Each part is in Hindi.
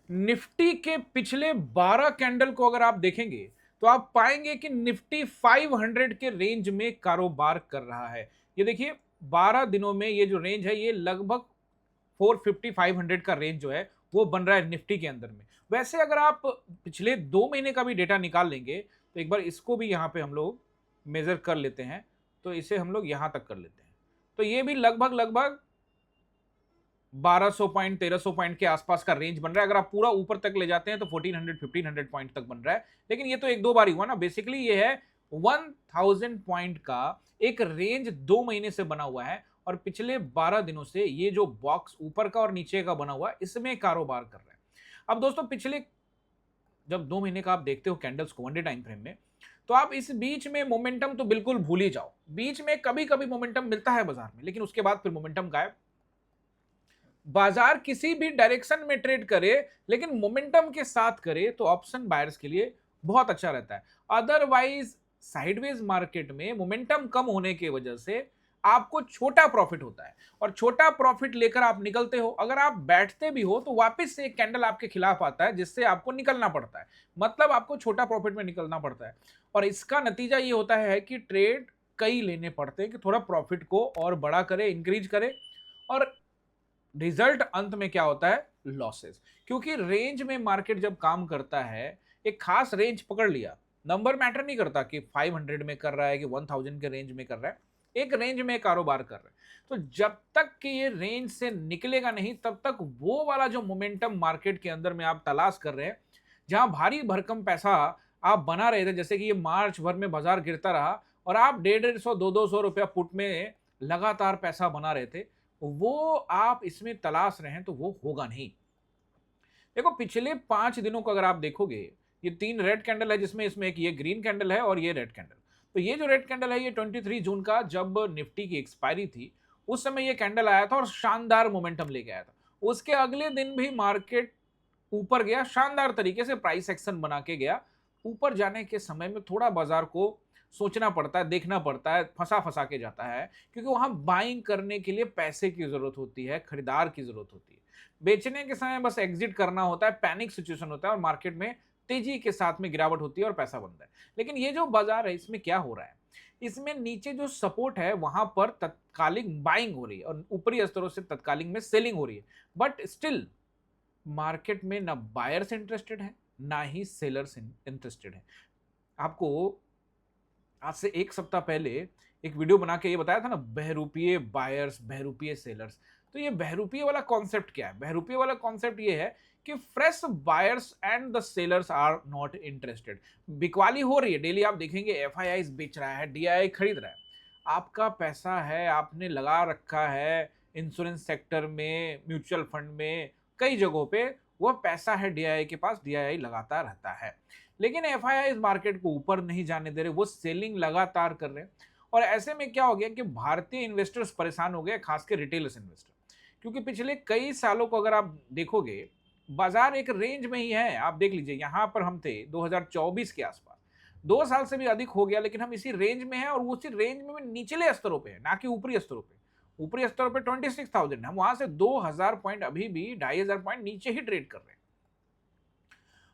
निफ्टी के पिछले 12 कैंडल को अगर आप देखेंगे तो आप पाएंगे कि निफ्टी 500 के रेंज में कारोबार कर रहा है। ये देखिए 12 दिनों में ये जो रेंज है ये लगभग 450 500 का रेंज जो है वो बन रहा है निफ्टी के अंदर में। वैसे अगर आप पिछले 2 महीने का भी डेटा निकाल लेंगे तो एक बार इसको भी यहाँ पे हम लोग मेजर कर लेते हैं। तो इसे हम लोग यहाँ तक कर लेते हैं तो ये भी लगभग लगभग 1200 पॉइंट 1300 पॉइंट के आसपास का रेंज बन रहा है। अगर आप पूरा ऊपर तक ले जाते हैं तो 1400 1500 पॉइंट तक बन रहा है। लेकिन ये तो एक दो बार ही हुआ ना, बेसिकली ये है 1000 पॉइंट का एक रेंज 2 महीने से बना हुआ है और पिछले 12 दिनों से ये जो बॉक्स ऊपर का और नीचे का बना हुआ है इसमें कारोबार कर रहा है। अब दोस्तों पिछले जब 2 महीने का आप देखते हो कैंडल्स को वन डे टाइम फ्रेम में, तो आप इस बीच में मोमेंटम तो बिल्कुल भूल ही जाओ। बीच में कभी कभी मोमेंटम मिलता है बाजार में, लेकिन उसके बाद फिर मोमेंटम गायब। बाजार किसी भी डायरेक्शन में ट्रेड करे लेकिन मोमेंटम के साथ करे तो ऑप्शन बायर्स के लिए बहुत अच्छा रहता है। अदरवाइज साइडवेज मार्केट में मोमेंटम कम होने की वजह से आपको छोटा प्रॉफिट होता है और छोटा प्रॉफिट लेकर आप निकलते हो। अगर आप बैठते भी हो तो वापस से एक कैंडल आपके खिलाफ आता है जिससे आपको निकलना पड़ता है, मतलब आपको छोटा प्रॉफिट में निकलना पड़ता है। और इसका नतीजा ये होता है कि ट्रेड कई लेने पड़ते हैं कि थोड़ा प्रॉफिट को और बड़ा करे, इंक्रीज करे, और रिजल्ट अंत में क्या होता है, लॉसेस। क्योंकि रेंज में मार्केट जब काम करता है, एक खास रेंज पकड़ लिया, नंबर मैटर नहीं करता कि 500 में कर रहा है कि 1000 के रेंज में कर रहा है, एक रेंज में कारोबार कर रहा है। तो जब तक कि ये रेंज से निकलेगा नहीं तब तक वो वाला जो मोमेंटम मार्केट के अंदर में आप तलाश कर रहे हैं, जहां भारी भरकम पैसा आप बना रहे थे, जैसे कि ये मार्च भर में बाजार गिरता रहा और आप 150 200 रुपया पुट में लगातार पैसा बना रहे थे, वो आप इसमें तलाश रहे हैं तो वो होगा नहीं। देखो पिछले 5 दिनों को अगर आप देखोगे, ये 3 रेड कैंडल है जिसमें इसमें एक ये ग्रीन कैंडल है और ये रेड कैंडल। तो ये जो रेड कैंडल है ये 23 जून का जब निफ्टी की एक्सपायरी थी उस समय ये कैंडल आया था और शानदार मोमेंटम लेके आया था। उसके अगले दिन भी मार्केट ऊपर गया, शानदार तरीके से प्राइस एक्शन बना के गया। ऊपर जाने के समय में थोड़ा बाजार को सोचना पड़ता है, देखना पड़ता है, फंसा फंसा के जाता है, क्योंकि वहां बाइंग करने के लिए पैसे की जरूरत होती है, खरीदार की जरूरत होती है। बेचने के समय बस एग्जिट करना होता है, पैनिक सिचुएशन होता है और मार्केट में तेजी के साथ में गिरावट होती है और पैसा बनता है। लेकिन ये जो बाजार है इसमें क्या हो रहा है, इसमें नीचे जो सपोर्ट है वहां पर तत्कालिक बाइंग हो रही है और ऊपरी स्तरों से तत्कालिक में सेलिंग हो रही है। बट स्टिल मार्केट में ना बायर्स इंटरेस्टेड है ना ही सेलर्स इंटरेस्टेड है। आपको आज से एक सप्ताह पहले एक वीडियो बना के ये बताया था ना, बहरूपीय बायर्स बहरूपीय सेलर्स। तो ये बहरूपीय वाला कॉन्सेप्ट क्या है? बहरूपीय वाला कॉन्सेप्ट ये है कि fresh buyers and the sellers are not interested. बिकवाली हो रही है, डेली आप देखेंगे एफआईआई बेच रहा है, डीआईआई खरीद रहा है। आपका पैसा है, आपने लगा रखा है इंश्योरेंस सेक्टर में, म्यूचुअल फंड में, कई जगहों पे वह पैसा है डीआईआई के पास, डीआईआई लगाता रहता है। लेकिन एफआईआई इस मार्केट को ऊपर नहीं जाने दे रहे, वो सेलिंग लगातार कर रहे हैं। और ऐसे में क्या हो गया कि भारतीय इन्वेस्टर्स परेशान हो गए, खासकर रिटेलर्स इन्वेस्टर। क्योंकि पिछले कई सालों को अगर आप देखोगे बाजार एक रेंज में ही है। आप देख लीजिए यहां पर हम थे 2024 के आसपास, 2 साल से भी अधिक हो गया, लेकिन हम इसी रेंज में हैं और उसी रेंज में निचले स्तरों पे है, ना कि ऊपरी स्तरों पे। ऊपरी स्तरों पे 26,000, हम वहां से 2000 पॉइंट, अभी भी 2500 पॉइंट नीचे ही ट्रेड कर रहे हैं।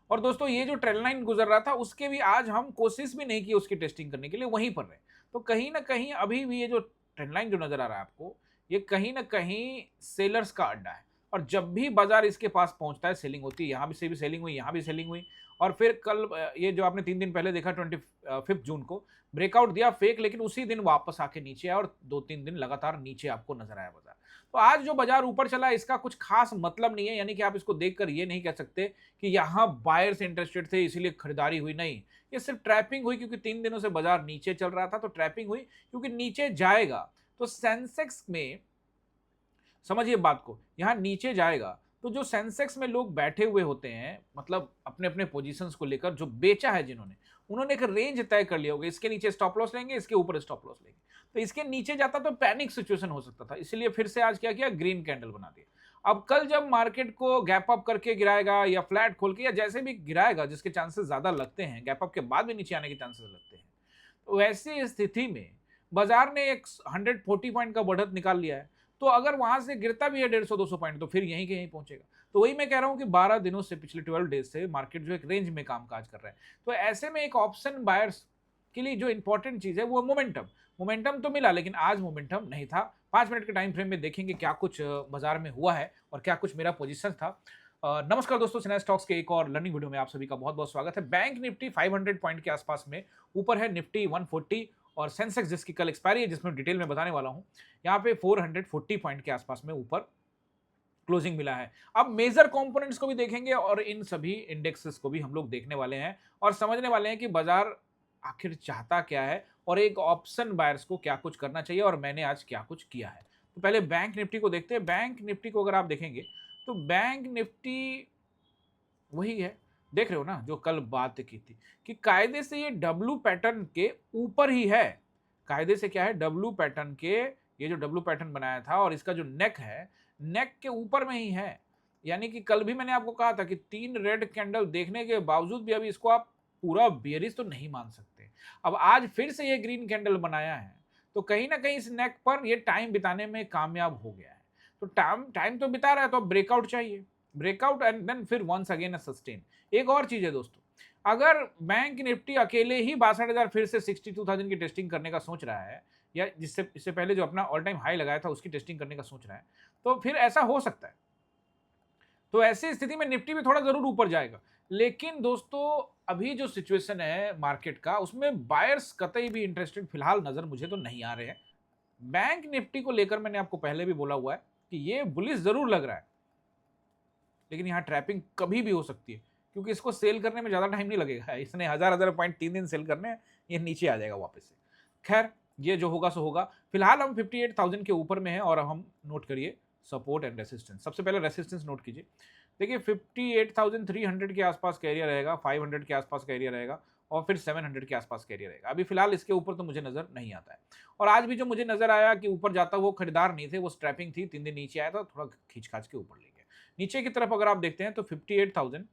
और दोस्तों ये जो ट्रेंड लाइन गुजर रहा था उसके भी आज हम कोशिश भी नहीं की उसकी टेस्टिंग करने के लिए, वहीं पर रहे। तो कहीं ना कहीं अभी भी ये जो ट्रेंड लाइन जो नजर आ रहा है आपको, ये कहीं ना कहीं सेलर्स का अड्डा है। और जब भी बाजार इसके पास पहुंचता है सेलिंग होती है, यहाँ भी से भी सेलिंग हुई, यहाँ भी सेलिंग हुई। और फिर कल ये जो आपने 3 दिन पहले देखा 25 जून को ब्रेकआउट दिया फेक, लेकिन उसी दिन वापस आके नीचे आया और 2-3 दिन लगातार नीचे आपको नजर आया बाजार। तो आज जो बाजार ऊपर चला इसका कुछ खास मतलब नहीं है, यानी कि आप इसको देखकर ये नहीं कह सकते कि यहां बायर्स इंटरेस्टेड थे इसीलिए खरीदारी हुई, नहीं। ये सिर्फ ट्रैपिंग हुई, क्योंकि 3 दिनों से बाजार नीचे चल रहा था तो ट्रैपिंग हुई। क्योंकि नीचे जाएगा तो सेंसेक्स में, समझिए बात को, यहां नीचे जाएगा तो जो सेंसेक्स में लोग बैठे हुए होते हैं, मतलब अपने अपने पोजीशंस को लेकर, जो बेचा है जिन्होंने, उन्होंने एक रेंज तय कर लिया होगा, इसके नीचे स्टॉप लॉस लेंगे, इसके ऊपर स्टॉप लॉस लेंगे। तो इसके नीचे जाता तो पैनिक सिचुएशन हो सकता था, इसलिए फिर से आज क्या किया, ग्रीन कैंडल बना दिया। अब कल जब मार्केट को गैप अप करके गिराएगा या फ्लैट खोल के या जैसे भी गिराएगा, जिसके चांसेस ज्यादा लगते हैं, गैप अप के बाद भी नीचे आने के चांसेस लगते हैं, तो ऐसी स्थिति में बाजार ने एक 140 पॉइंट का बढ़त निकाल लिया है। तो अगर वहां से गिरता भी है 150-200 पॉइंट तो फिर यहीं के यहीं पहुंचेगा। तो वही मैं कह रहा हूं कि 12 दिनों से, पिछले 12 डेज से मार्केट जो एक रेंज में कामकाज कर रहा है। तो ऐसे में एक ऑप्शन बायर्स के लिए जो इंपॉर्टेंट चीज है वो मोमेंटम। मोमेंटम तो मिला लेकिन आज मोमेंटम नहीं था। 5 मिनट के टाइम फ्रेम में देखेंगे क्या कुछ बाजार में हुआ है और क्या कुछ मेरा पोजीशन था। नमस्कार दोस्तों, सिन्हा स्टॉक्स के एक और लर्निंग वीडियो में आप सभी का बहुत बहुत स्वागत है। बैंक निफ्टी 500 पॉइंट के आसपास में ऊपर है, निफ्टी 140 और सेंसेक्स जिसकी कल एक्सपायरी है, जिसमें डिटेल में बताने वाला हूं, यहाँ पे 440 पॉइंट के आसपास में ऊपर क्लोजिंग मिला है। अब मेजर कंपोनेंट्स को भी देखेंगे और इन सभी इंडेक्सेस को भी हम लोग देखने वाले हैं और समझने वाले हैं कि बाजार आखिर चाहता क्या है और एक ऑप्शन बायर्स को क्या कुछ करना चाहिए और मैंने आज क्या कुछ किया है। तो पहले बैंक निफ्टी को देखते हैं। बैंक निफ्टी को अगर आप देखेंगे तो बैंक निफ्टी वही है, देख रहे हो ना, जो कल बात की थी कि कायदे से ये डब्लू पैटर्न के ऊपर ही है। कायदे से क्या है, डब्लू पैटर्न के, ये जो डब्लू पैटर्न बनाया था और इसका जो नेक है, नेक के ऊपर में ही है। यानी कि कल भी मैंने आपको कहा था कि 3 रेड कैंडल देखने के बावजूद भी अभी इसको आप पूरा बेयरिश तो नहीं मान सकते। अब आज फिर से ये ग्रीन कैंडल बनाया है तो कहीं ना कहीं इस नेक पर ये टाइम बिताने में कामयाब हो गया है। तो टाइम तो बिता रहा है, तो अब ब्रेकआउट चाहिए, ब्रेकआउट एंड देन फिर वंस अगेन सस्टेन। एक और चीज है दोस्तों, अगर बैंक निफ्टी अकेले ही 62,000 फिर से 62,000 की टेस्टिंग करने का सोच रहा है, या जिससे इससे पहले जो अपना ऑल टाइम हाई लगाया था उसकी टेस्टिंग करने का सोच रहा है, तो फिर ऐसा हो सकता है। तो ऐसी स्थिति में निफ्टी भी थोड़ा जरूर ऊपर जाएगा। लेकिन दोस्तों अभी जो सिचुएशन है मार्केट का, उसमें बायर्स कतई भी इंटरेस्टेड फिलहाल नजर मुझे तो नहीं आ रहे हैं। बैंक निफ्टी को लेकर मैंने आपको पहले भी बोला हुआ है कि ये बुलिश जरूर लग रहा है, लेकिन यहाँ ट्रैपिंग कभी भी हो सकती है क्योंकि इसको सेल करने में ज्यादा टाइम नहीं लगेगा। इसने हजार पॉइंट 3 दिन सेल करने हैं, ये नीचे आ जाएगा वापस से। खैर, ये जो होगा सो होगा। फिलहाल हम 58,000 के ऊपर में हैं और हम नोट करिए सपोर्ट एंड रेसिस्टेंस। सबसे पहले रेसिस्टेंस नोट कीजिए। देखिए 58,300 के आसपास का एरिया रहेगा, 500 के आसपास का एरिया रहेगा और फिर 700 के आसपास का एरिया रहेगा। अभी फिलहाल इसके ऊपर तो मुझे नजर नहीं आता है। और आज भी जो मुझे नजर आया कि ऊपर जाता वो खरीदार नहीं थे, वो स्ट्रैपिंग थी। 3 दिन नीचे आया था, थोड़ा खींच खाच के ऊपर ले गया। नीचे की तरफ अगर आप देखते हैं तो 58,000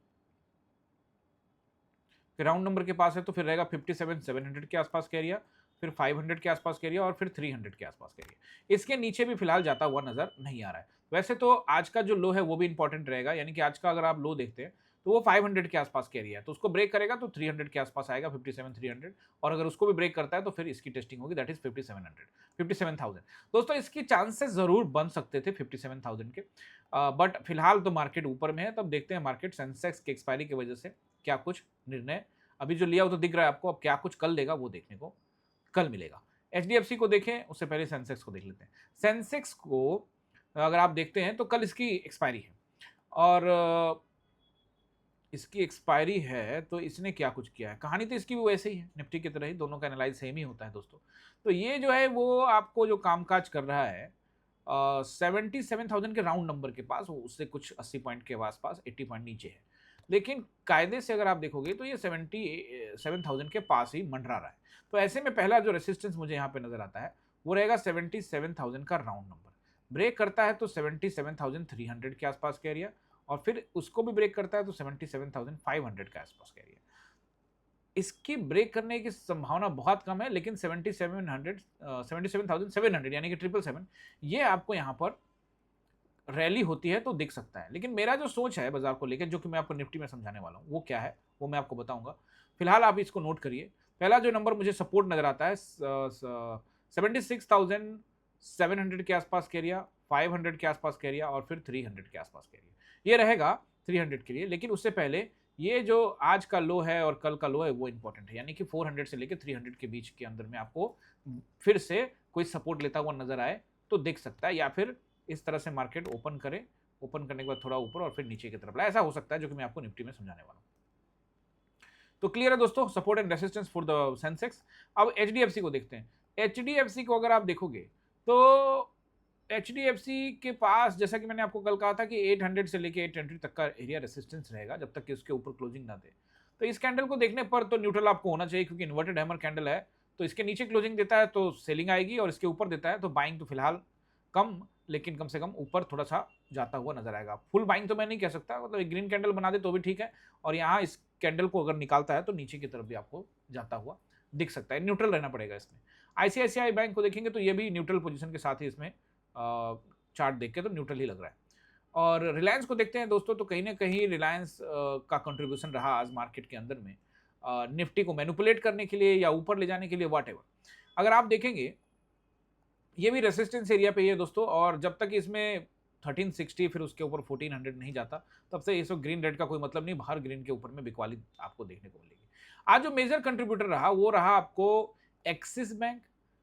राउंड नंबर के पास है, तो फिर रहेगा 57,700 के आसपास का एरिया, फिर 500 के आसपास का एरिया और फिर 300 के आसपास का एरिया। इसके नीचे भी फिलहाल जाता हुआ नजर नहीं आ रहा है। वैसे तो आज का जो लो है वो भी इंपॉर्टेंट रहेगा, यानी कि आज का अगर आप लो देखते हैं तो वो 500 के आसपास का एरिया है, तो उसको ब्रेक करेगा तो 300 के आसपास आएगा, 57,300। और अगर उसको भी ब्रेक करता है तो फिर इसकी टेस्टिंग होगी, दैट इज 57,000। दोस्तों इसकी चांसेस जरूर बन सकते थे 57,000 के, बट फिलहाल तो मार्केट ऊपर में है। तब देखते हैं मार्केट सेंसेक्स के एक्सपायरी की वजह से क्या कुछ निर्णय अभी जो लिया वो तो दिख रहा है आपको, अब क्या कुछ कल लेगा वो देखने को कल मिलेगा। एचडीएफसी को देखें उससे पहले सेंसेक्स को देख लेते हैं। सेंसेक्स को अगर आप देखते हैं तो कल इसकी एक्सपायरी है और इसकी एक्सपायरी है तो इसने क्या कुछ किया है। कहानी तो इसकी भी वैसे ही है, निफ्टी की तरह ही, दोनों का एनालाइज सेम ही होता है दोस्तों। तो ये जो है वो आपको जो कामकाज कर रहा है 77,000 के राउंड नंबर के पास, वो उससे कुछ 80 पॉइंट के आसपास, 80 पॉइंट नीचे है। लेकिन कायदे से अगर आप देखोगे तो ये 77,000 के पास ही मंडरा रहा है। तो ऐसे में पहला जो रेसिस्टेंस मुझे यहाँ पे नजर आता है वो रहेगा 77,000 का राउंड नंबर। ब्रेक करता है तो 77,300 के आसपास का एरिया और फिर उसको भी ब्रेक करता है तो 77,500 के आसपास का एरिया। इसकी ब्रेक करने की संभावना बहुत कम है, लेकिन 77,700 यानी कि 777 ये आपको यहाँ पर रैली होती है तो दिख सकता है। लेकिन मेरा जो सोच है बाजार को लेकर, जो कि मैं आपको निफ्टी में समझाने वाला हूँ, वो क्या है वो मैं आपको बताऊंगा। फिलहाल आप इसको नोट करिए। पहला जो नंबर मुझे सपोर्ट नजर आता है 76,700 के आसपास का एरिया, 500 के आसपास का एरिया और फिर 300 के आसपास का एरिया, ये रहेगा 300 के लिए। लेकिन उससे पहले ये जो आज का लो है और कल का लो है वो इंपॉर्टेंट है, यानी कि 400 से लेकर 300 के बीच के अंदर में आपको फिर से कोई सपोर्ट लेता हुआ नजर आए तो दिख सकता है, या फिर इस तरह से मार्केट ओपन करे, ओपन करने के बाद थोड़ा ऊपर और फिर नीचे की तरफ, ऐसा हो सकता है, जो कि मैं आपको निफ्टी में समझाने वाला हूं। तो क्लियर है दोस्तों, support and resistance for the Sensex. अब एचडीएफसी को देखते हैं। एचडीएफसी को अगर आप देखोगे तो एचडीएफसी के पास, जैसा कि मैंने आपको कल कहा था कि 800 से लेके 820 तक का एरिया रेसिस्टेंस रहेगा जब तक कि उसके ऊपर क्लोजिंग ना दे। तो इस कैंडल को देखने पर तो न्यूट्रल आपको होना चाहिए, क्योंकि इन्वर्टेड हैमर कैंडल है, तो इसके नीचे क्लोजिंग देता है तो सेलिंग आएगी और इसके ऊपर देता है तो बाइंग तो फिलहाल कम, लेकिन कम से कम ऊपर थोड़ा सा जाता हुआ नजर आएगा। फुल बाइंग तो मैं नहीं कह सकता, मतलब एक ग्रीन कैंडल बना दे तो भी ठीक है, और यहाँ इस कैंडल को अगर निकालता है तो नीचे की तरफ भी आपको जाता हुआ दिख सकता है। न्यूट्रल रहना पड़ेगा इसमें। आईसीआईसीआई बैंक को देखेंगे तो ये भी न्यूट्रल पोजीशन के साथ ही इसमें चार्ट देख के तो न्यूट्रल ही लग रहा है। और रिलायंस को देखते हैं दोस्तों, तो कहीं ना कहीं रिलायंस का कंट्रीब्यूशन रहा आज मार्केट के अंदर में निफ्टी को मैनिपुलेट करने के लिए या ऊपर ले जाने के लिए, वॉट एवर। अगर आप देखेंगे ये भी रेसिस्टेंस एरिया पे ही है दोस्तों, और जब तक इसमें 1360 फिर उसके ऊपर 1400 नहीं जाता, तब से इस वक्त ग्रीन रेड का कोई मतलब नहीं, बाहर ग्रीन के ऊपर में बिकवाली आपको देखने को मिलेगी। आज जो मेजर कंट्रीब्यूटर रहा वो रहा आपको एक्सिस बैंक,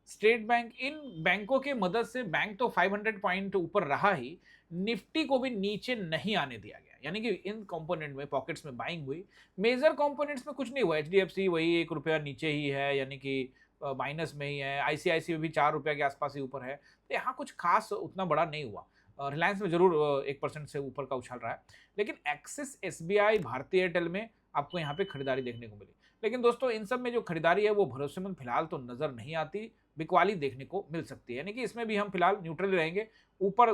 स्टेट बैंक। इन बैंकों के मदद से बैंक तो 500 पॉइंट ऊपर रहा ही, निफ्टी को भी नीचे नहीं आने दिया गया, यानी कि इन कंपोनेंट में पॉकेट्स में बाइंग हुई। मेजर कंपोनेंट्स में कुछ नहीं हुआ, एचडीएफसी वही ₹1 नीचे ही है, यानी कि माइनस में ही है, आईसीआईसी भी ₹4 के आसपास ही ऊपर है, तो यहाँ कुछ खास उतना बड़ा नहीं हुआ। रिलायंस में जरूर 1% से ऊपर का उछाल रहा है, लेकिन एक्सिस, एसबीआई, भारतीय एयरटेल में आपको यहाँ पे खरीदारी देखने को मिली। लेकिन दोस्तों इन सब में जो खरीदारी है वो भरोसेमंद फिलहाल तो नजर नहीं आती, बिकवाली देखने को मिल सकती है, यानी कि इसमें भी हम फिलहाल न्यूट्रल रहेंगे। ऊपर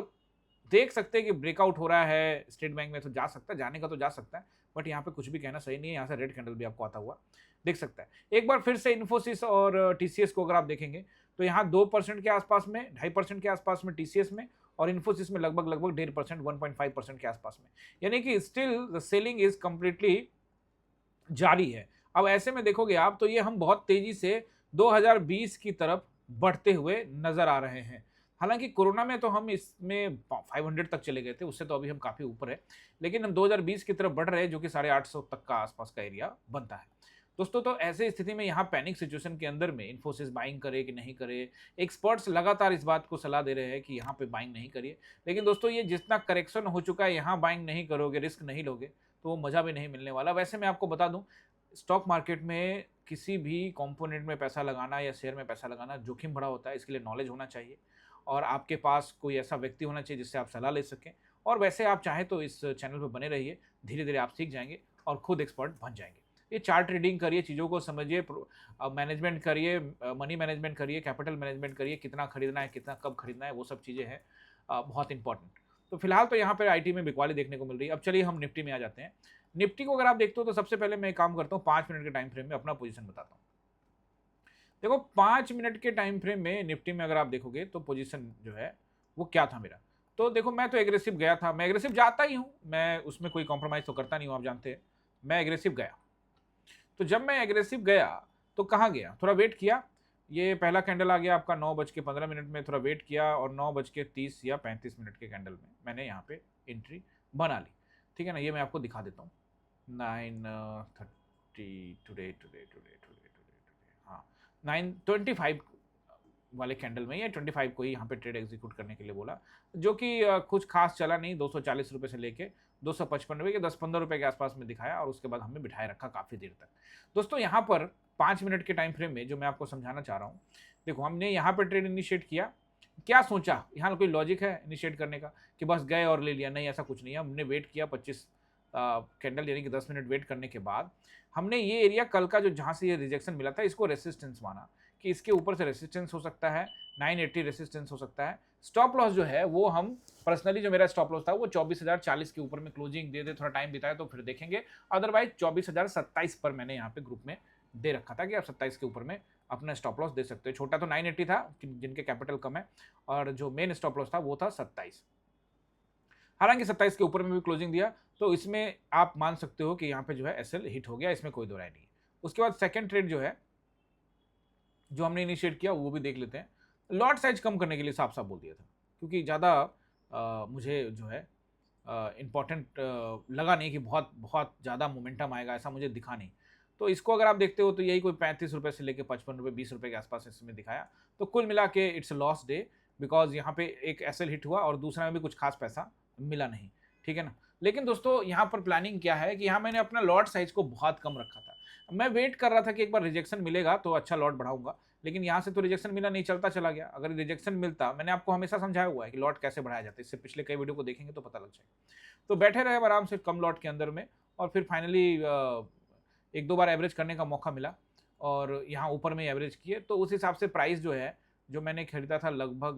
देख सकते हैं कि ब्रेकआउट हो रहा है स्टेट बैंक में, तो जा सकता है, जाने का तो जा सकता है, बट यहाँ पे कुछ भी कहना सही नहीं है। यहाँ से रेड कैंडल भी आपको आता हुआ दिख सकता है। एक बार फिर से इन्फोसिस और टीसीएस को अगर आप देखेंगे तो यहाँ 2% के आसपास में, 2.5% के आसपास में टीसीएस में, और इन्फोसिस में लगभग 1.5%, 1.5% के आसपास में, यानी कि still the selling is completely जारी है। अब ऐसे में देखोगे आप तो ये हम बहुत तेजी से 2020 की तरफ बढ़ते हुए नजर आ रहे हैं। हालांकि कोरोना में तो हम इसमें 500 तक चले गए थे, उससे तो अभी हम काफी ऊपर है, लेकिन हम 2020 की तरफ बढ़ रहे हैं, जो कि 850 तक का आसपास का एरिया बनता है दोस्तों। तो ऐसे स्थिति में यहाँ पैनिक सिचुएशन के अंदर में इन्फोसिस बाइंग करे कि नहीं करे, एक्सपर्ट्स लगातार इस बात को सलाह दे रहे हैं कि यहाँ पे बाइंग नहीं करिए, लेकिन दोस्तों ये जितना करेक्शन हो चुका है, यहाँ बाइंग नहीं करोगे, रिस्क नहीं लोगे, तो वो मजा भी नहीं मिलने वाला। वैसे मैं आपको बता दूं, स्टॉक मार्केट में किसी भी कंपोनेंट में पैसा लगाना या शेयर में पैसा लगाना जोखिम भरा होता है, इसके लिए नॉलेज होना चाहिए और आपके पास कोई ऐसा व्यक्ति होना चाहिए जिससे आप सलाह ले सकें। और वैसे आप चाहें तो इस चैनल पर बने रहिए, धीरे धीरे आप सीख जाएंगे और खुद एक्सपर्ट बन जाएंगे। ये चार्ट रीडिंग करिए, चीज़ों को समझिए, मैनेजमेंट करिए, मनी मैनेजमेंट करिए, कैपिटल मैनेजमेंट करिए, कितना खरीदना है, कितना कब खरीदना है, वो सब चीज़ें हैं बहुत इंपॉर्टेंट। तो फिलहाल तो यहाँ पर आईटी में बिकवाली देखने को मिल रही है। अब चलिए हम निफ्टी में आ जाते हैं। निफ्टी को अगर आप देखते हो तो सबसे पहले मैं काम करता हूँ 5 मिनट के टाइम फ्रेम में अपना पोजीशन बताता हूँ। देखो 5 मिनट के टाइम फ्रेम में निफ्टी में अगर आप देखोगे तो पोजीशन जो है वो क्या था मेरा, तो देखो मैं तो एग्रेसिव गया था, मैं एग्रेसिव जाता ही हूँ, मैं उसमें कोई कॉम्प्रोमाइज तो करता नहीं हूँ, आप जानते हैं मैं एग्रेसिव गया। तो जब मैं एग्रेसिव गया तो कहाँ गया, थोड़ा वेट किया, ये पहला कैंडल आ गया आपका 9:15 में, थोड़ा वेट किया और 9:30 या 35 मिनट के कैंडल में मैंने यहाँ पे एंट्री बना ली। ठीक है ना, ये मैं आपको दिखा देता हूँ। 9:30 टुडे, हाँ 9:25 वाले कैंडल में, या 25 को ही यहाँ पे ट्रेड एग्जीक्यूट करने के लिए बोला, जो कि कुछ खास चला नहीं, 240 रुपये से लेके 255 रुपये के 10-15 रुपये के आसपास में दिखाया, और उसके बाद हमें बिठाए रखा काफ़ी देर तक। दोस्तों यहाँ पर 5 मिनट के टाइम फ्रेम में जो मैं आपको समझाना चाह रहा हूँ, देखो हमने यहाँ पर ट्रेड इनिशिएट किया, क्या सोचा, यहाँ कोई लॉजिक है इनिशिएट करने का कि बस गए और ले लिया, नहीं ऐसा कुछ नहीं है। हमने वेट किया 25 कैंडल यानी कि 10 मिनट वेट करने के बाद हमने ये एरिया कल का जो जहाँ से ये रिजेक्शन मिला था इसको रेसिस्टेंस माना कि इसके ऊपर से रेसिस्टेंस हो सकता है, 980 रेसिस्टेंस हो सकता है। स्टॉप लॉस जो है वो हम पर्सनली, जो मेरा स्टॉप लॉस था वो 24,040 के ऊपर में क्लोजिंग दे थोड़ा टाइम बिताया तो फिर देखेंगे, अदरवाइज 24,027 पर मैंने यहाँ पे ग्रुप में दे रखा था कि आप 27 के ऊपर में अपना स्टॉप लॉस दे सकते हो। छोटा तो 980 था जिनके कैपिटल कम है, और जो मेन स्टॉप लॉस था वो था 27। हालांकि 27 के ऊपर में भी क्लोजिंग दिया, तो इसमें आप मान सकते हो कि यहाँ पे जो है एसएल हिट हो गया, इसमें कोई दो राय नहीं है। उसके बाद सेकंड ट्रेड जो है जो हमने इनिशिएट किया वो भी देख लेते हैं। लॉट साइज कम करने के लिए साफ साफ बोल दिया था, क्योंकि ज़्यादा मुझे जो है इम्पॉर्टेंट लगा नहीं कि बहुत बहुत ज़्यादा मोमेंटम आएगा, ऐसा मुझे दिखा नहीं। तो इसको अगर आप देखते हो तो यही कोई 35 रुपये से लेकर 55 रुपये 20 रुपये के आसपास इसमें दिखाया। तो कुल मिला के इट्स लॉस डे, बिकॉज यहाँ पे एक एसएल हिट हुआ और दूसरा में भी कुछ खास पैसा मिला नहीं, ठीक है ना। लेकिन दोस्तों यहाँ पर प्लानिंग क्या है कि यहाँ मैंने अपना लॉट साइज को बहुत कम रखा था। मैं वेट कर रहा था कि एक बार रिजेक्शन मिलेगा तो अच्छा लॉट बढ़ाऊंगा, लेकिन यहाँ से तो रिजेक्शन मिला नहीं, चलता चला गया। अगर रिजेक्शन मिलता, मैंने आपको हमेशा समझाया हुआ है कि लॉट कैसे बढ़ाया जाता है, इससे पिछले कई वीडियो को देखेंगे तो पता लग जाएगा। तो बैठे रहे आराम से कम लॉट के अंदर में, और फिर फाइनली 1-2 बार एवरेज करने का मौका मिला और यहाँ ऊपर में एवरेज किए। तो उस हिसाब से प्राइस जो है जो मैंने खरीदा था लगभग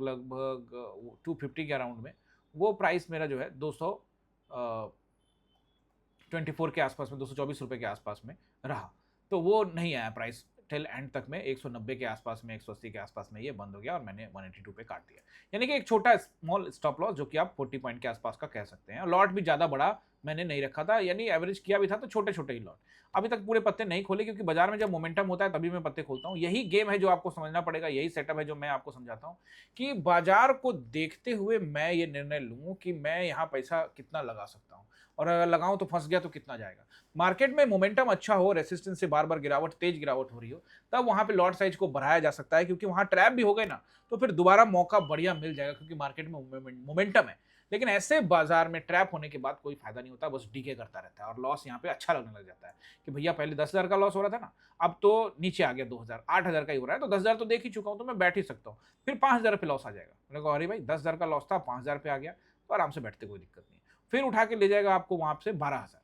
250 के अराउंड में, वो प्राइस मेरा जो है 224 के आसपास में, 224 रुपये के आसपास में रहा। तो वो नहीं आया प्राइस टिल एंड तक में 190 के आसपास में, 180 के आसपास में ये बंद हो गया और मैंने 182 पे काट दिया। यानी कि एक छोटा स्मॉल स्टॉप लॉस जो कि आप 40 पॉइंट के आसपास का कह सकते हैं। लॉट भी ज़्यादा बड़ा मैंने नहीं रखा था, यानी एवरेज किया भी था तो छोटे छोटे ही लॉट। अभी तक पूरे पत्ते नहीं खोले क्योंकि बाजार में जब मोमेंटम होता है तभी मैं पत्ते खोलता हूँ। यही गेम है जो आपको समझना पड़ेगा, यही सेटअप है जो मैं आपको समझाता हूँ कि बाजार को देखते हुए मैं ये निर्णय लूँ कि मैं यहाँ पैसा कितना लगा सकता हूँ, और अगर लगाऊं तो फंस गया तो कितना जाएगा। मार्केट में मोमेंटम अच्छा हो, रेसिस्टेंस से बार बार गिरावट, तेज गिरावट हो रही हो, तब वहां पे लॉट साइज को बढ़ाया जा सकता है, क्योंकि वहां ट्रैप भी हो गए ना तो फिर दोबारा मौका बढ़िया मिल जाएगा, क्योंकि मार्केट में मोमेंटम है। लेकिन ऐसे बाजार में ट्रैप होने के बाद कोई फायदा नहीं होता, बस डीके करता रहता है और लॉस यहाँ पे अच्छा लगने लग जाता है कि भैया पहले 10,000 का लॉस हो रहा था ना, अब तो नीचे आ गया 2,000, 8,000 का ही हो रहा है, तो 10,000 तो देख ही चुका हूं तो मैं बैठ ही सकता हूँ। फिर 5,000 पे लॉस आ जाएगा, मैंने कहा अरे भाई 10,000 का लॉस था, 5,000 पे आ गया तो आराम से बैठते, कोई दिक्कत नहीं। फिर उठा के ले जाएगा आपको वहां से 12,000,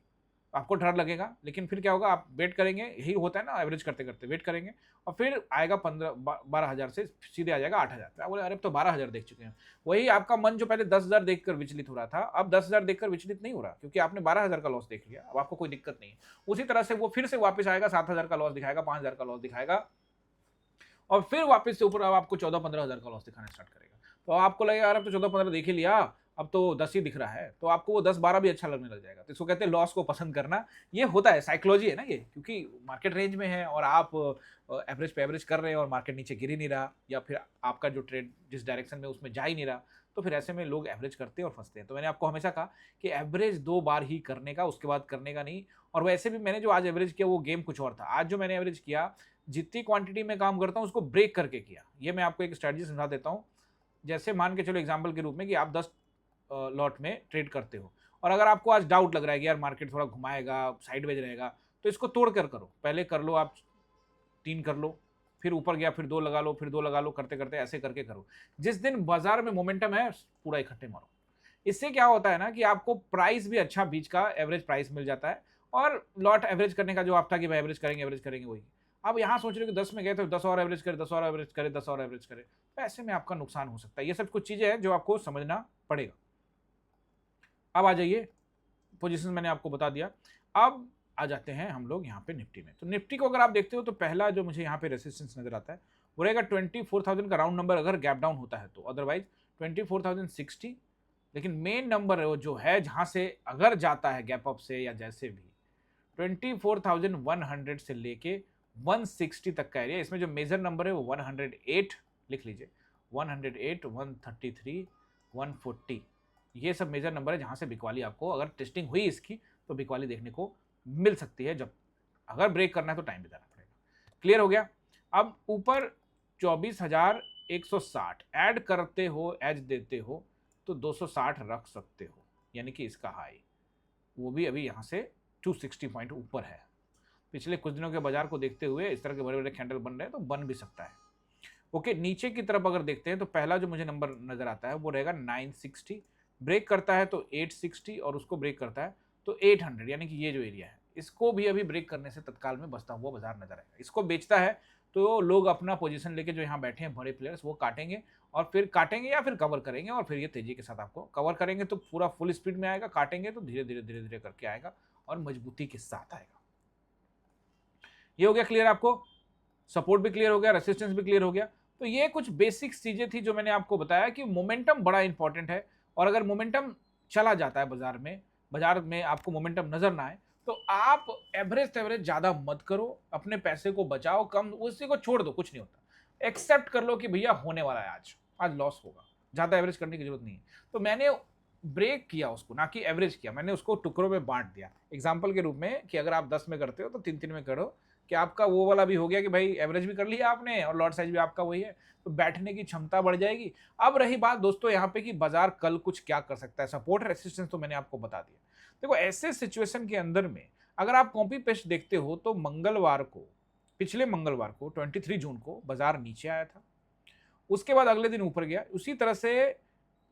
आपको डर लगेगा, लेकिन फिर क्या होगा, आप वेट करेंगे, यही होता है ना एवरेज करते करते वेट करेंगे, और फिर आएगा 12,000 से सीधे आ जाएगा 8,000 पे। आप बोले अरे तो 12,000 देख चुके हैं। वही आपका मन जो पहले 10,000 देखकर विचलित हो रहा था, अब 10,000 देखकर विचलित नहीं हो रहा, क्योंकि आपने 12,000 का लॉस देख लिया, अब आपको कोई दिक्कत नहीं है। उसी तरह से वो फिर से वापस आएगा, 7,000 का लॉस दिखाएगा, 5,000 का लॉस दिखाएगा, और फिर वापस से ऊपर अब आपको 14-15,000 का लॉस दिखाना स्टार्ट करेगा। तो आपको लगेगा यार अब तो 14-15 देख ही लिया, अब तो 10 ही दिख रहा है, तो आपको वो 10-12 भी अच्छा लगने लग जाएगा। तो इसको कहते हैं लॉस को पसंद करना। ये होता है, साइकोलॉजी है ना ये, क्योंकि मार्केट रेंज में है और आप एवरेज पे एवरेज कर रहे हैं और मार्केट नीचे गिर ही नहीं रहा, या फिर आपका जो ट्रेड जिस डायरेक्शन में उसमें जा ही नहीं रहा, तो फिर ऐसे में लोग एवरेज करते हैं और फंसते हैं। तो मैंने आपको हमेशा कहा कि एवरेज 2 बार ही करने का, उसके बाद करने का नहीं। और वैसे भी मैंने जो आज एवरेज किया वो गेम कुछ और था। आज जो मैंने एवरेज किया, जितनी क्वांटिटी में काम करता हूँ उसको ब्रेक करके किया। ये मैं आपको एक स्ट्रेटजी समझा देता हूँ। जैसे मान के चलो एग्जांपल के रूप में कि आप 10 लॉट में ट्रेड करते हो, और अगर आपको आज डाउट लग रहा है कि यार मार्केट थोड़ा घुमाएगा, साइडवेज रहेगा, तो इसको तोड़ कर करो। पहले कर लो आप 3 कर लो, फिर ऊपर गया फिर 2 लगा लो, फिर 2 लगा लो, करते करते ऐसे करके करो। जिस दिन बाजार में मोमेंटम है पूरा इकट्ठे मारो। इससे क्या होता है ना कि आपको प्राइस भी अच्छा बीच का एवरेज प्राइस मिल जाता है, और लॉट एवरेज करने का जो आप था कि भाई एवरेज करेंगे वही। अब यहाँ सोच रहे हो कि 10 में गए तो 10 और एवरेज करे, 10 और एवरेज करे, 10 और एवरेज करे, तो ऐसे में आपका नुकसान हो सकता है। ये सब कुछ चीजें हैं जो आपको समझना पड़ेगा। अब आ जाइए, पोजीशन मैंने आपको बता दिया। अब आ जाते हैं हम लोग यहाँ पे निफ्टी में। तो निफ्टी को अगर आप देखते हो तो पहला जो मुझे यहाँ पे रेसिस्टेंस नजर आता है वो रहेगा 24,000 का राउंड नंबर, अगर गैप डाउन होता है तो। अदरवाइज 24,060, लेकिन मेन नंबर जो है जहां से अगर जाता है गैप अप से या जैसे भी, 24,100 से लेके 160 तक का एरिया। इसमें जो मेजर नंबर है वो 108 लिख लीजिए, 108, 133, 140, ये सब मेजर नंबर है जहां से बिकवाली आपको, अगर टेस्टिंग हुई इसकी तो बिकवाली देखने को मिल सकती है। जब अगर ब्रेक करना है तो टाइम बिताना पड़ेगा। क्लियर हो गया। अब ऊपर 24,160 ऐड करते हो, एज देते हो तो 260 रख सकते हो, यानी कि इसका हाई वो भी अभी यहाँ से 260 पॉइंट ऊपर है। पिछले कुछ दिनों के बाजार को देखते हुए इस तरह के बड़े बड़े कैंडल बन रहे हैं तो बन भी सकता है। ओके, नीचे की तरफ अगर देखते हैं तो पहला जो मुझे नंबर नजर आता है वो रहेगा 960, ब्रेक करता है तो 860, और उसको ब्रेक करता है तो 800, यानी कि ये जो एरिया है इसको भी अभी ब्रेक करने से तत्काल में बचता हुआ बाजार नजर आएगा। इसको बेचता है तो लोग अपना पोजीशन लेके जो यहाँ बैठे हैं बड़े प्लेयर्स, वो काटेंगे और फिर काटेंगे या फिर कवर करेंगे, और फिर ये तेजी के साथ आपको कवर करेंगे तो पूरा फुल स्पीड में आएगा, काटेंगे तो धीरे धीरे धीरे धीरे करके आएगा और मजबूती के साथ आएगा। ये हो गया क्लियर आपको, सपोर्ट भी क्लियर हो गया, रेसिस्टेंस भी क्लियर हो गया। तो ये कुछ बेसिक चीजें थी जो मैंने आपको बताया कि मोमेंटम बड़ा इंपॉर्टेंट है, और अगर मोमेंटम चला जाता है बाजार में आपको मोमेंटम नजर ना आए तो आप एवरेज ज्यादा मत करो, अपने पैसे को बचाओ, कम उसी को छोड़ दो, कुछ नहीं होता। एक्सेप्ट कर लो कि भैया होने वाला है, आज लॉस होगा, ज्यादा एवरेज करने की जरूरत नहीं है। तो मैंने ब्रेक किया उसको, ना कि एवरेज किया, मैंने उसको टुकड़ों में बांट दिया एग्जाम्पल के रूप में कि अगर आप 10 में करते हो तो 3-3 में करो, कि आपका वो वाला भी हो गया कि भाई एवरेज भी कर लिया आपने और लॉट साइज भी आपका वही है, तो बैठने की क्षमता बढ़ जाएगी। अब रही बात दोस्तों यहाँ पे कि बाजार कल कुछ क्या कर सकता है, सपोर्ट रेसिस्टेंस तो मैंने आपको बता दिया। देखो ऐसे सिचुएशन के अंदर में अगर आप कॉपी पेस्ट देखते हो तो पिछले मंगलवार को 23 जून को बाजार नीचे आया था, उसके बाद अगले दिन ऊपर गया। उसी तरह से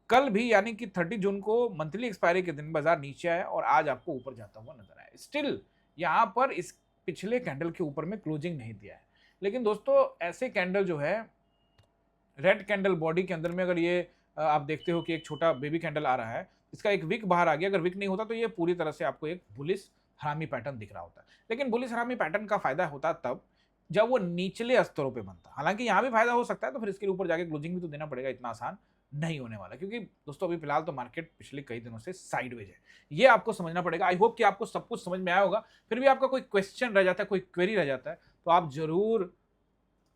कल भी यानी कि 30 जून को मंथली एक्सपायरी के दिन बाजार नीचे आया और आज आपको ऊपर जाता हुआ नजर आया। स्टिल यहाँ पर इस पिछले कैंडल के ऊपर में क्लोजिंग नहीं दिया है। लेकिन दोस्तों ऐसे कैंडल जो है रेड कैंडल बॉडी के अंदर में, अगर ये आप देखते हो कि एक छोटा बेबी कैंडल आ रहा है, इसका एक विक बाहर आ गया, अगर विक नहीं होता तो ये पूरी तरह से आपको एक बुलिश हरामी पैटर्न दिख रहा होता है। लेकिन बुलिश हरामी पैटर्न का फायदा होता तब जब वो निचले स्तरों पे बनता है। हालांकि यहाँ भी फायदा हो सकता है, तो फिर इसके ऊपर जाके क्लोजिंग भी तो देना पड़ेगा, इतना आसान नहीं होने वाला, क्योंकि दोस्तों अभी फिलहाल तो मार्केट पिछले कई दिनों से साइडवेज है, ये आपको समझना पड़ेगा। आई होप कि आपको सब कुछ समझ में आया होगा। फिर भी आपका कोई क्वेश्चन रह जाता है, कोई क्वेरी रह जाता है, तो आप जरूर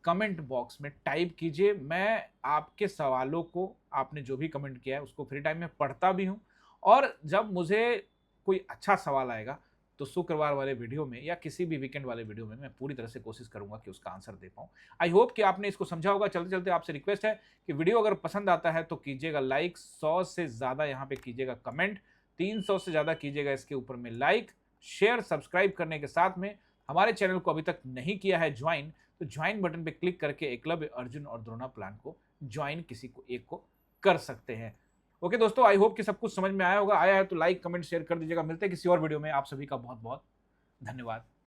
कमेंट बॉक्स में टाइप कीजिए। मैं आपके सवालों को, आपने जो भी कमेंट किया है उसको फ्री टाइम में पढ़ता भी हूं, और जब मुझे कोई अच्छा सवाल आएगा तो शुक्रवार वाले वीडियो में या किसी भी वीकेंड वाले वीडियो में मैं पूरी तरह से कोशिश करूंगा कि उसका आंसर दे पाऊं। आई होप कि आपने इसको समझा होगा। चलते चलते आपसे रिक्वेस्ट है कि वीडियो अगर पसंद आता है तो कीजिएगा लाइक, 100 से ज्यादा यहाँ पे कीजिएगा कमेंट, 300 से ज्यादा कीजिएगा इसके ऊपर में लाइक, शेयर, सब्सक्राइब करने के साथ में हमारे चैनल को अभी तक नहीं किया है ज्वाइन, तो ज्वाइन बटन पे क्लिक करके एकलव्य, अर्जुन और द्रोणा प्लान को ज्वाइन किसी को एक को कर सकते हैं। ओके दोस्तों, आई होप कि सब कुछ समझ में आया होगा। आया है तो लाइक, कमेंट, शेयर कर दीजिएगा। मिलते हैं किसी और वीडियो में। आप सभी का बहुत बहुत धन्यवाद।